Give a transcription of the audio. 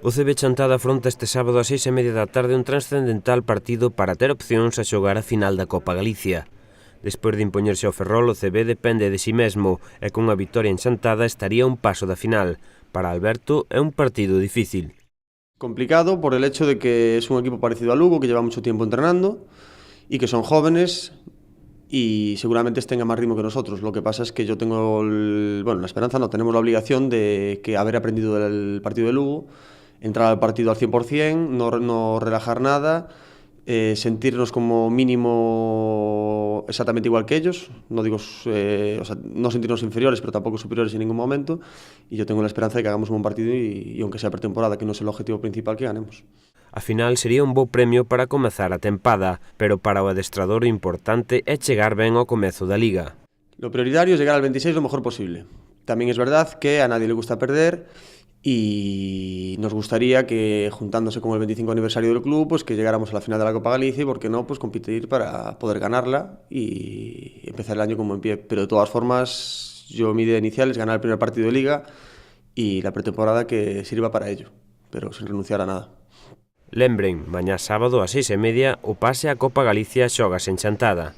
O CB Chantada afronta este sábado ás 6:30 da tarde un transcendental partido para ter opcións a xogar a final da Copa Galicia. Despois de impoñerse ao Ferrol, o CB depende de si mesmo e cunha vitoria en Chantada estaría a un paso da final. Para Alberto é un partido difícil. Complicado por el hecho de que es un equipo parecido a Lugo, que lleva mucho tiempo entrenando y que son jóvenes y seguramente estén a más ritmo que nosotros. Lo que pasa es que yo tengo, la esperanza no, tenemos la obligación de que haber aprendido del partido de Lugo, entrar al partido al 100%, no relajar nada, sentirnos como mínimo exactamente igual que ellos, no digo, no sentirnos inferiores, pero tampoco superiores en ningún momento, y yo tengo la esperanza de que hagamos un buen partido y aunque sea pretemporada, que no es el objetivo principal, que ganemos. A final sería un bo premio para comezar a tempada, pero para o adestrador o importante é chegar ben ao comezo da Liga. Lo prioritario es llegar al 26 lo mejor posible. También es verdad que a nadie le gusta perder y nos gustaría que, juntándose con el 25 aniversario del club, pues que llegáramos a la final de la Copa Galicia y, por qué no, pues competir para poder ganarla y empezar el año como en pie. Pero de todas formas, mi idea inicial es ganar el primer partido de Liga y la pretemporada que sirva para ello, pero sin renunciar a nada. Lembren, mañá sábado ás 6:30 o pase á Copa Galicia xogas en Chantada.